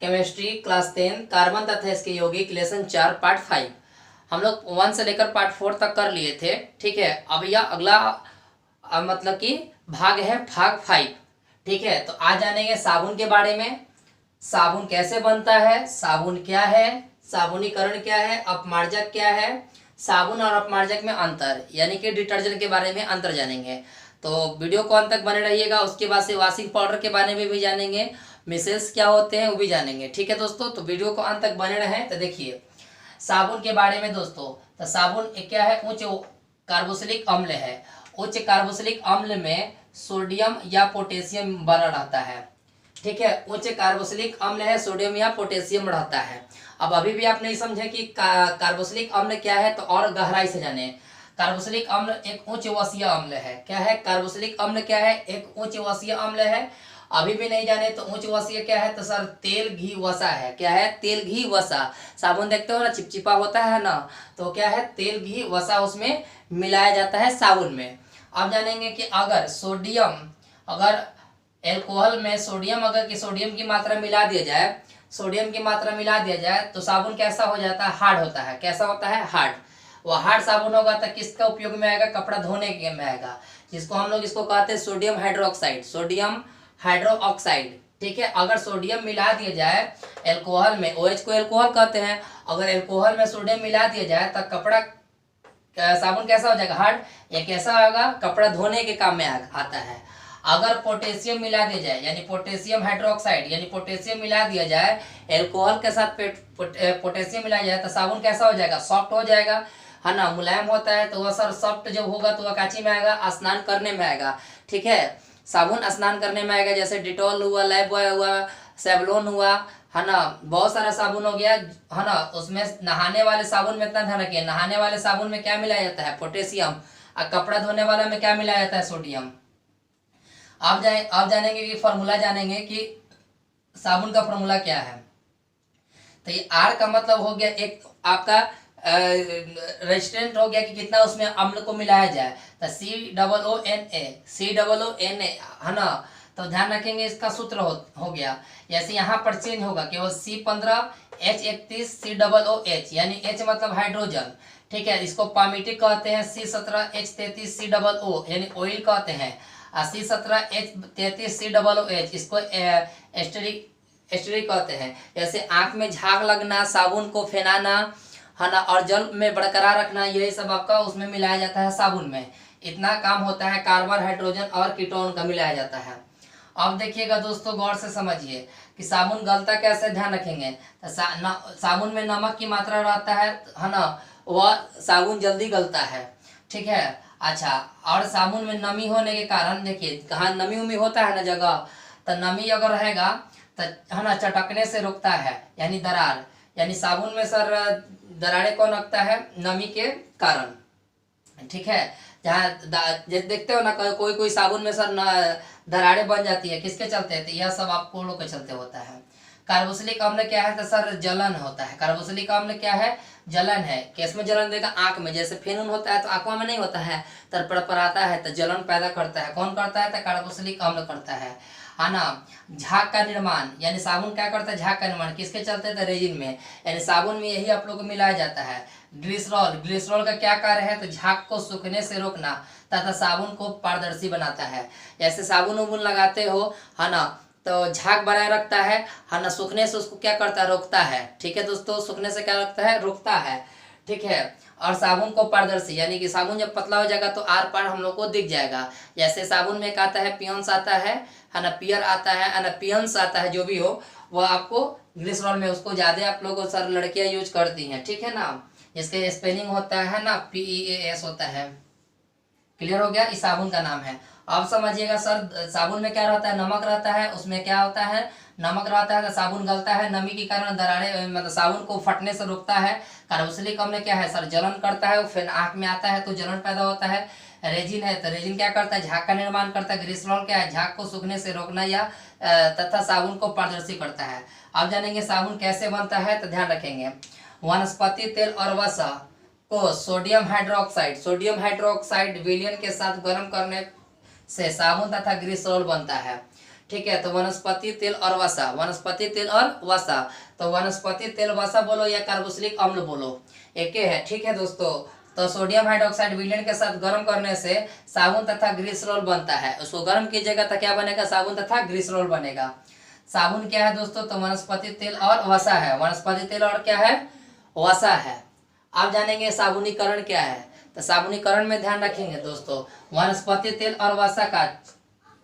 Chemistry class 10 carbon तथा इसके यौगिक लेसन 4 पार्ट 5 हम लोग 1 से लेकर पार्ट 4 तक कर लिए थे। ठीक है, अब यह अगला मतलब कि भाग है भाग 5। ठीक है, तो आज जानेंगे साबुन के बारे में। साबुन कैसे बनता है, साबुन क्या है, साबुनीकरण क्या है, अपमार्जक क्या है, साबुन और अपमार्जक में अंतर यानी कि डिटर्जेंट के बारे में अंतर जानेंगे। तो वीडियो को अंत तक बने रहिएगा। उसके बाद से वॉशिंग पाउडर के बारे में भी जानेंगे, मिसेल्स क्या होते हैं वो भी जानेंगे। ठीक है दोस्तों, तो वीडियो को अंत तक बने रहें। तो देखिए साबुन के बारे में दोस्तों, तो साबुन क्या है, उच्च कार्बोक्सिलिक अम्ल है। उच्च कार्बोक्सिलिक अम्ल में सोडियम या पोटेशियम बना रहता है। ठीक है, उच्च कार्बोक्सिलिक अम्ल है, सोडियम या पोटेशियम रहता है। अब अभी भी आप नहीं समझे कि कार्बोक्सिलिक अम्ल क्या है, तो और गहराई से जाने। कार्बोक्सिलिक अम्ल एक उच्च वसीय अम्ल है। क्या है कार्बोक्सिलिक अम्ल, क्या है, एक उच्च वसीय अम्ल है। अभी भी नहीं जाने तो उच्च वसीय क्या है, तो सर तेल घी वसा है। क्या है, तेल घी वसा। साबुन देखते हो ना, चिपचिपा होता है ना, तो क्या है, तेल घी वसा उसमें मिलाया जाता है साबुन में। अब जानेंगे कि अगर सोडियम, अगर एल्कोहल में सोडियम, अगर कि सोडियम की मात्रा मिला दिया जाए, सोडियम की मात्रा मिला दिया जाए तो साबुन कैसा हो जाता है, हार्ड होता है। कैसा होता है, हार्ड। वो हार्ड साबुन होगा तो किसका उपयोग में आएगा, कपड़ा धोने के में आएगा, जिसको हम लोग इसको कहते हैं सोडियम हाइड्रोक्साइड, सोडियम हाइड्रोक्साइड। ठीक है, अगर सोडियम मिला दिया जाए एल्कोहल में, OH को एल्कोहल कहते हैं, अगर एल्कोहल में सोडियम मिला दिया जाए तो कपड़ा साबुन कैसा हो जाएगा, हार्ड। ये कैसा होगा, कपड़ा धोने के काम में आता है। अगर पोटेशियम मिला दिया जाए, यानी पोटेशियम हाइड्रोक्साइड, यानी पोटेशियम मिला दिया जाए एल्कोहल के साथ, पोटेशियम मिलाया जाए तो साबुन कैसा हो जाएगा, सॉफ्ट हो जाएगा, है ना, मुलायम होता है। तो वह सर सॉफ्ट जब होगा तो वह काची में आएगा, स्नान करने में आएगा। ठीक है, साबुन स्नान करने में आएगा, जैसे डिटॉल हुआ, लाइफबॉय हुआ, सेवलोन हुआ, है ना, बहुत सारा साबुन हो गया, है ना। उसमें नहाने वाले साबुन में इतना ध्यान रखिए, नहाने वाले साबुन में क्या मिलाया जाता है, पोटेशियम, और कपड़ा धोने वाला में क्या मिलाया जाता है, सोडियम। आप जानेंगे कि फॉर्मूला जानेंगे कि साबुन का फॉर्मूला क्या है। तो ये आर का मतलब हो गया एक आपका रेजिस्टेंट हो गया कि कितना उसमें अम्ल को मिलाया जाए, तो COONA, COONA, है ना। तो ध्यान रखेंगे इसका सूत्र हो गया। जैसे यहाँ पर चेंज होगा केवल C15H31 COOH, यानी H मतलब हाइड्रोजन। ठीक है, इसको पामिटिक कहते हैं। C17H33 COO यानी ऑयल कहते हैं। C17H33 COOH इसको एस्टरिक कहते हैं। जैसे आंख में झाग लगना, साबुन को फेनाना, है ना, और जल में बरकरार रखना, यही सब आपका उसमें मिलाया जाता है साबुन में। इतना काम होता है, कार्बन, हाइड्रोजन और कीटोन का मिलाया जाता है। अब देखिएगा दोस्तों, गौर से समझिए कि साबुन गलता कैसे, ध्यान रखेंगे। तो साबुन में नमक की मात्रा रहता है ना, वह साबुन जल्दी गलता है। ठीक है, अच्छा, और साबुन में नमी होने के कारण, देखिए कहाँ नमी उमी होता है ना जगह, तो नमी अगर रहेगा तो, है ना, चटकने से रोकता है, यानी दरार, यानी साबुन में सर दरारें कौन लगता है, नमी के कारण। ठीक है, जहाँ जैसे देखते हो ना, कोई कोई साबुन में सर दरारें बन जाती है, किसके चलते है, तो यह सब आपको लोग के चलते होता है। कार्बोक्सिलिक अम्ल क्या है, तो सर जलन होता है। कार्बोक्सिलिक अम्ल क्या है, जलन है। किस में जलन देगा, आंख में। जैसे फेनून होता है तो आंखों में नहीं होता है, तड़पड़ाता है तो जलन पैदा करता है। कौन करता है, तो कार्बोक्सिलिक अम्ल करता है ना। झाग का निर्माण, यानी साबुन क्या करता है, झाग का निर्माण, किसके चलते, तो रेजिन में, यानी साबुन में यही आप लोग को मिलाया जाता है। ग्लिसरॉल, ग्लिसरॉल का क्या कार्य है, तो झाग को सूखने से रोकना तथा साबुन को पारदर्शी बनाता है। जैसे साबुन उबुन लगाते हो, है ना, तो झाग बनाए रखता है ना, सूखने से उसको क्या करता है, रोकता है। ठीक है दोस्तों, सूखने से क्या रखता है, रोकता है। ठीक है, और साबुन को पारदर्शी, यानी कि साबुन जब पतला हो जाएगा तो आर पार हम लोग को दिख जाएगा। जैसे साबुन में एक आता है पियंस आता है ना, पियर आता है ना, पियंस आता है, जो भी हो वह आपको ग्लिसरॉल में, उसको ज़्यादा आप लोग सर लड़कियाँ यूज करती हैं। ठीक है ना, जिसके स्पेलिंग होता है ना PEAS होता है। क्लियर हो गया, इस साबुन का नाम है। अब समझिएगा सर, साबुन में क्या रहता है, नमक रहता है। उसमें क्या होता है, नमक रहता है तो साबुन गलता है, नमी के कारण दरारें, मतलब साबुन को फटने से रोकता है। कार्बोक्सिलिक अम्ल क्या है, सर जलन करता है, फिर आंख में आता है तो जलन पैदा होता है। रेजिन है तो रेजिन क्या करता है, झाग का निर्माण करता है। ग्लिसरॉल क्या है, झाग को सूखने से रोकना या तथा साबुन को पारदर्शी करता है। अब जानेंगे साबुन कैसे बनता है, तो ध्यान रखेंगे। वनस्पति तेल और वसा को सोडियम हाइड्रोक्साइड विलयन के साथ गर्म करने से साबुन तथा ग्लिसरॉल बनता है। ठीक है। तो वनस्पति तेल और वसा, वनस्पति तेल और वसा, तो वनस्पति तेल वसा बोलो या कार्बोक्सिलिक अम्ल बोलो, एक ही है। ठीक है दोस्तों। तो सोडियम हाइड्रोक्साइड विलेन के साथ गर्म करने से साबुन तथा ग्लिसरॉल बनता है। उसको गर्म कीजिएगा तो क्या बनेगा, साबुन तथा ग्लिसरॉल बनेगा। साबुन क्या है दोस्तों, तो वनस्पति तेल और वसा है, वनस्पति तेल और क्या है, वसा है। आप जानेंगे साबुनीकरण क्या है, तो साबुनीकरण में ध्यान रखेंगे दोस्तों, वनस्पति तेल और वसा का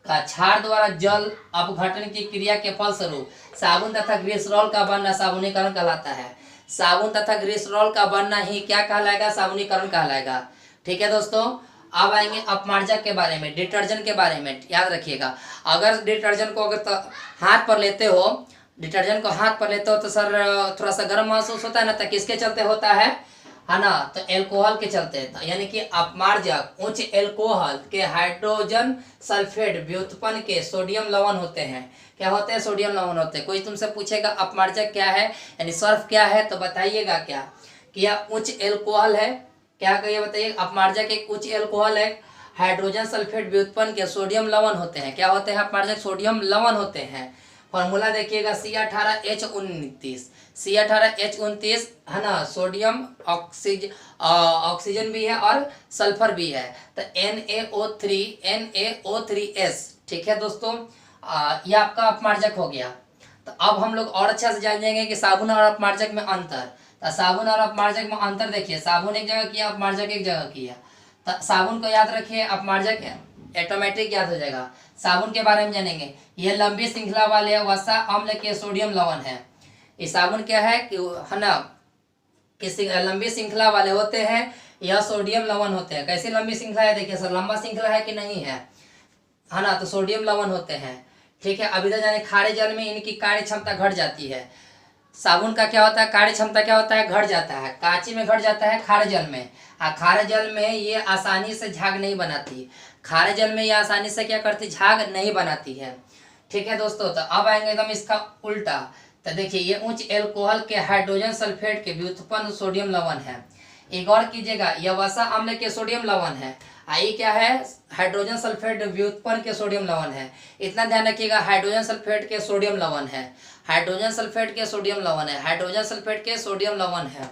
क्षार द्वारा जल अपघटन की क्रिया के फलस्वरूप साबुन तथा ग्लिसरॉल का बनना साबुनीकरण कहलाता है। साबुन तथा ग्लिसरॉल का बनना ही क्या कहलाएगा, साबुनीकरण कहलाएगा। ठीक है दोस्तों। अब आएंगे अपमार्जक के बारे में, डिटर्जेंट के बारे में। याद रखिएगा, अगर डिटर्जेंट को अगर हाथ पर लेते हो, डिटर्जेंट को हाथ पर लेते हो तो सर थोड़ा सा गर्म महसूस होता है ना, तो किसके चलते होता है ना, तो एल्कोहल के चलते। यानी कि अपमार्जक उच्च एल्कोहल के हाइड्रोजन सल्फेट व्युत्पन्न के सोडियम लवण होते हैं। क्या होते हैं, सोडियम लवण होते हैं। कोई तुमसे पूछेगा अपमार्जक क्या है, यानी सर्फ क्या है, तो बताइएगा क्या कि यह उच्च एल्कोहल है। क्या कहिए बताइए, अपमार्जक एक उच्च एल्कोहल है, हाइड्रोजन सल्फेट व्युत्पन्न के सोडियम लवण होते हैं। क्या होते हैं अपमार्जक, सोडियम लवण होते हैं। फॉर्मूला देखिएगा C18H29, C18H29 है ना, सोडियम ऑक्सीजन भी है और सल्फर भी है, तो NaO3S। ठीक है दोस्तों, ये आपका अपमार्जक हो गया। तो अब हम लोग और अच्छा से जान जाएंगे कि साबुन और अपमार्जक में अंतर। तो साबुन और अपमार्जक में अंतर देखिए, साबुन एक जगह किया, अपमार्जक एक जगह किया। तो साबुन को याद रखिए, अपमार्जक ऑटोमेटिक याद हो जाएगा। साबुन के बारे में जानेंगे, यह लंबी श्रृंखला वाले वसा अम्ल के सोडियम लवण है। ये साबुन क्या है कि है ना, किसी लंबी श्रृंखला वाले होते हैं, यह सोडियम लवण होते हैं। कैसी लंबी श्रृंखला है, देखिए सर लंबा श्रृंखला है कि नहीं है ना, तो सोडियम लवण होते हैं। ठीक है। अब इधर जाने, खारे जल में इनकी कार्य क्षमता घट जाती है। साबुन का क्या होता है, कार्य क्षमता क्या होता है, घट जाता है। कांची में घट जाता है, खारे जल में। खारे जल में ये आसानी से झाग नहीं बनाती, खारे जल में ये आसानी से क्या करती, झाग नहीं बनाती है। ठीक है दोस्तों। तो अब आएंगे एकदम इसका उल्टा। तो देखिए, ये उच्च एल्कोहल के हाइड्रोजन सल्फेट के व्युत्पन्न सोडियम लवण है। एक और कीजिएगा, यह वसा अम्ल के सोडियम लवण है। आई क्या है, हाइड्रोजन सल्फेट व्युत्पन्न के सोडियम लवण है। इतना ध्यान रखिएगा, हाइड्रोजन सल्फेट के सोडियम लवण है, हाइड्रोजन सल्फेट के सोडियम लवण है, हाइड्रोजन सल्फेट के सोडियम लवण है।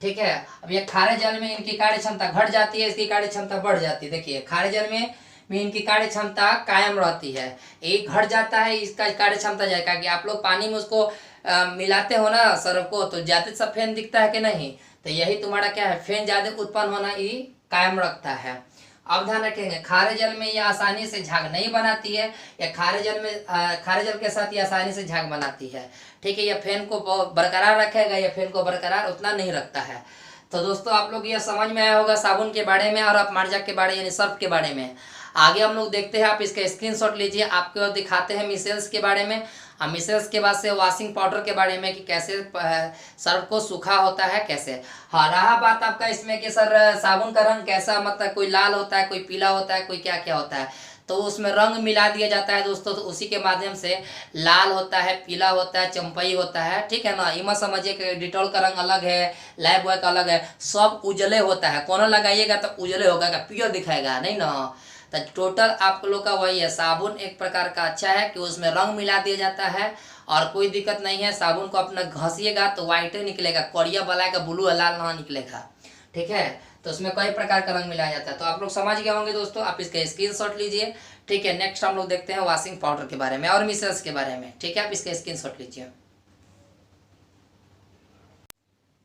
ठीक है। अब ये खारे जल में इनकी कार्य क्षमता घट जाती है, इसकी कार्य क्षमता बढ़ जाती है। देखिए, खारे जल में इनकी कार्य क्षमता कायम रहती है, एक घट जाता है, इसका कार्य क्षमता जाएगा कि आप लोग पानी में उसको मिलाते हो ना सर्फ को, तो ज्यादा सा फेन दिखता है कि नहीं, तो यही तुम्हारा क्या है, फेन ज्यादा उत्पन्न होना ये कायम रखता है। अब ध्यान रखेंगे, खारे जल में ये आसानी से झाग नहीं बनाती है, या खारे जल में खारे जल के साथ ये आसानी से झाग बनाती है। ठीक है। यह फेन को बरकरार रखेगा, यह फेन को बरकरार उतना नहीं रखता है। तो दोस्तों आप लोग ये समझ में आया होगा साबुन के बारे में और अपमार्जक के बारे यानी सर्फ के बारे में। आगे हम लोग देखते हैं, आप इसका स्क्रीनशॉट लीजिए, आपको दिखाते हैं मिसेल्स के बारे में, मिसेल्स के बाद से वॉशिंग पाउडर के बारे में कि कैसे सर्फ को सूखा होता है कैसे। हाँ, रहा बात आपका इसमें कि सर साबुन का रंग कैसा, मतलब कोई लाल होता है, कोई पीला होता है, कोई क्या क्या होता है, तो उसमें रंग मिला दिया जाता है दोस्तों, तो उसी के माध्यम से लाल होता है, पीला होता है, चंपई होता है। ठीक है ना, ये मत समझिए कि डिटॉल का रंग अलग है, लाइफ बॉय का अलग है, सब उजले होता है। कौन लगाइएगा तो उजले होगा, प्योर दिखाएगा नहीं ना। तो टोटल आप लोग का वही है, साबुन एक प्रकार का अच्छा है कि उसमें रंग मिला दिया जाता है और कोई दिक्कत नहीं है। साबुन को अपना घसीएगा तो व्हाइट ही निकलेगा, करिया वाला का ब्लू लाल ना निकलेगा। ठीक है। तो उसमें कई प्रकार का रंग मिलाया जाता है। तो आप लोग समझ गए होंगे दोस्तों, आप इसका स्क्रीनशॉट लीजिए। ठीक है। नेक्स्ट हम लोग देखते हैं वॉशिंग पाउडर के बारे में और मिसेल्स के बारे में। ठीक है, आप इसका स्क्रीनशॉट लीजिए।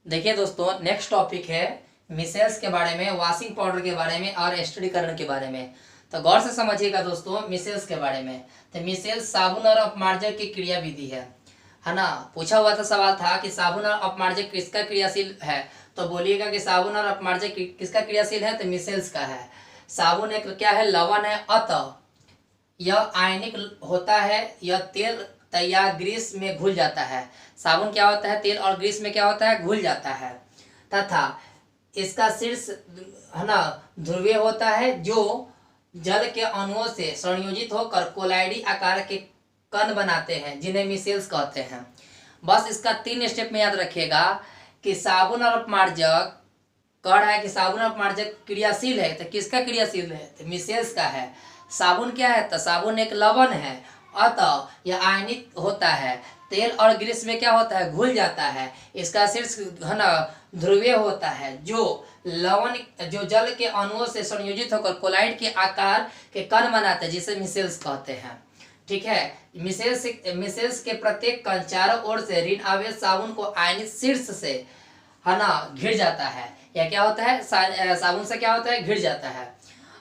देखिए दोस्तों, नेक्स्ट टॉपिक है मिसेल्स के बारे में, वॉशिंग पाउडर के बारे में और स्टरीकरण के बारे में। तो गौर से समझिएगा दोस्तों मिसेल्स के बारे में। तो मिसेल्स साबुन और अपमार्जक की क्रिया विधि है ना। पूछा हुआ था, सवाल था कि साबुन और अपमार्जक किसका क्रियाशील है, तो बोलिएगा कि साबुन और अपमार्जक किसका क्रियाशील है, तो मिसेल्स का है। साबुन एक क्या है, लवण है, अतः यह आयनिक होता है, यह तेल या ग्रीस में घुल जाता है। साबुन क्या होता है, तेल और ग्रीस में क्या होता है, घुल जाता है। तथा इसका शीर्ष है ना ध्रुवीय होता है, जो जल के अणुओं से संयोजित होकर कोलाइडी आकार के कण बनाते हैं, जिन्हें मिसेल्स कहते हैं। बस इसका 3 स्टेप में याद रखिएगा कि साबुन और अपमार्जक कह रहा है कि साबुन और अपमार्जक क्रियाशील है, तो किसका क्रियाशील है, तो मिसेल्स का है। साबुन क्या है, तो साबुन एक लवण है अतः यह आयनित होता है। तेल और ग्रीस में क्या होता है, घुल जाता है। इसका शीर्ष घन ध्रुवीय होता है जो जल के अणुओं से संयोजित होकर कोलाइड के आकार के कण बनाते हैं, जिसे मिसेल्स कहते हैं। ठीक है, मिसेल्स के प्रत्येक कण चारों ओर से ऋण आवेश साबुन को आयनित शीर्ष से है ना घिर जाता है। या क्या होता है, साबुन से क्या होता है, घिर जाता है।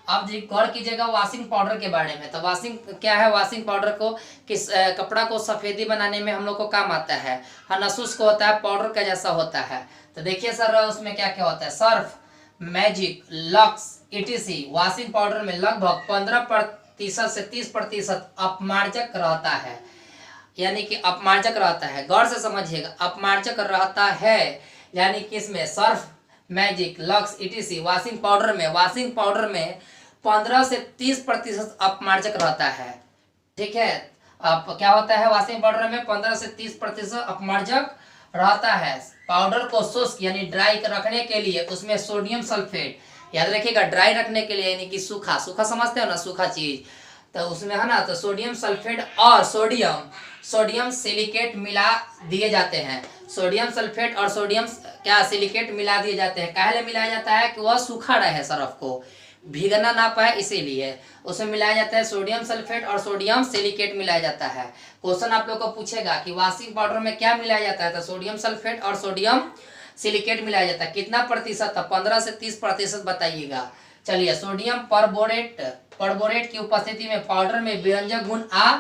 अब गौर कीजिएगा वॉशिंग पाउडर के बारे में। तो वॉशिंग क्या है, वॉशिंग पाउडर को किस कपड़ा को सफेदी बनाने में हम लोग को काम आता है ना, शुष्क होता है, पाउडर का जैसा होता है। तो देखिए सर उसमें क्या क्या होता है, Surf, magic, lux, ETC washing powder में लगभग 15% से 30% अपमार्जक रहता है, यानी कि अपमार्जक रहता है। गौर से समझिएगा, अपमार्जक रहता है यानी कि इसमें Surf, magic, lux, ETC washing powder में 15 से 30% अपमार्जक रहता है। ठीक है, अब क्या होता है, वॉशिंग पाउडर में 15 से 30% अपमार्जक रहता है। पाउडर को शुष्क यानी ड्राई रखने के लिए उसमें सोडियम सल्फेट, याद रखिएगा ड्राई रखने के लिए यानी कि सूखा समझते हो ना, सूखा चीज, तो उसमें है ना, तो सोडियम सल्फेट और सोडियम सिलिकेट मिला दिए जाते हैं। सोडियम सल्फेट और सोडियम क्या सिलिकेट मिला दिए जाते हैं। काहे मिलाया जाता है कि वह सूखा रहे, सरफ को भीगना ना पाए, इसीलिए उसमें मिलाया जाता है। सोडियम सल्फेट और सोडियम सिलिकेट मिलाया जाता है। क्वेश्चन आप लोग को पूछेगा कि वॉशिंग पाउडर में क्या मिलाया जाता है, तो सोडियम सल्फेट और सोडियम सिलिकेट मिलाया जाता है। कितना प्रतिशत, 15 से 30% बताइएगा। चलिए, सोडियम परबोरेट की उपस्थिति में पाउडर में विरंजक गुण आ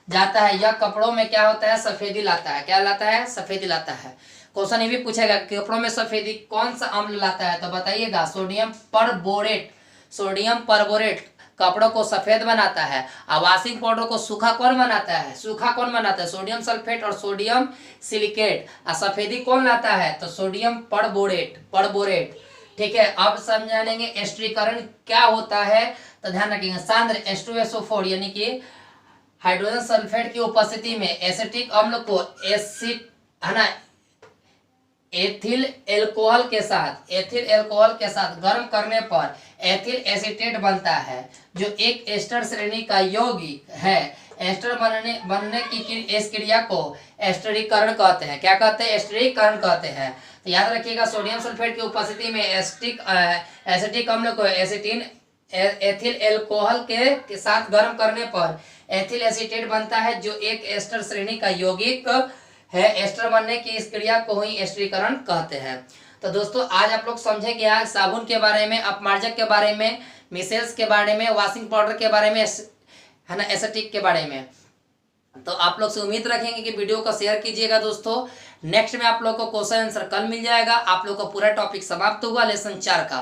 जाता है। यह कपड़ों में क्या होता है, सफेदी लाता है। क्या लाता है, सफेदी लाता है। क्वेश्चन ये भी पूछेगा कपड़ों में सफेदी कौन सा अम्ल लाता है, तो बताइएगा सोडियम परबोरेट कपड़ों को सफेद बनाता है। और वॉशिंग पाउडर को सूखा कौन बनाता है, सोडियम सल्फेट और सोडियम सिलिकेट। और सफेदी कौन लाता है, तो सोडियम परबोरेट। ठीक है, अब समझाएंगे एस्टरीकरण क्या होता है। तो ध्यान रखिएगा, सांद्र H2SO4 यानी कि हाइड्रोजन सल्फेट की उपस्थिति में एसिटिक अम्ल को एथिल एल्कोहल के साथ गर्म करने पर एथिल एसीटेट बनता है, जो एक एस्टर श्रेणी का यौगिक है। एस्टर बनने की इस क्रिया को एस्टरीकरण कहते हैं। क्या कहते हैं, एस्टरीकरण कहते हैं। तो याद रखिएगा, सोडियम सल्फेट की उपस्थिति में एसिटिक अम्ल को एथिल एल्कोहल के साथ गर्म करने पर एथिल एसीटेट बनता है, जो एक एस्टर श्रेणी का यौगिक है। एस्टर बनने की इस क्रिया को ही एस्टरीकरण कहते हैं। तो दोस्तों आज आप लोग समझे क्या, साबुन के बारे में, अपमार्जक के बारे में, मिसेल्स के बारे में, वॉशिंग पाउडर के बारे में, है ना, एसिटिक के बारे में। तो आप लोग से उम्मीद रखेंगे कि वीडियो को शेयर कीजिएगा दोस्तों। नेक्स्ट में आप लोग को क्वेश्चन आंसर कल मिल जाएगा। आप लोग का पूरा टॉपिक समाप्त हुआ लेसन 4 का।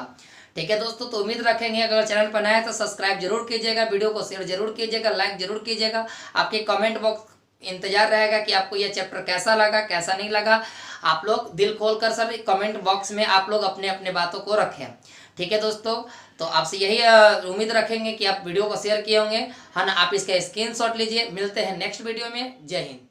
ठीक है दोस्तों, तो उम्मीद रखेंगे अगर चैनल पर नया है तो सब्सक्राइब जरूर कीजिएगा, वीडियो को शेयर जरूर कीजिएगा, लाइक जरूर कीजिएगा। आपके कमेंट बॉक्स इंतजार रहेगा कि आपको यह चैप्टर कैसा लगा, कैसा नहीं लगा। आप लोग दिल खोलकर सर कमेंट बॉक्स में आप लोग अपने अपने बातों को रखें। ठीक है दोस्तों, तो आपसे यही उम्मीद रखेंगे कि आप वीडियो को शेयर किए होंगे, है ना। आप इसका स्क्रीनशॉट लीजिए। मिलते हैं नेक्स्ट वीडियो में। जय हिंद।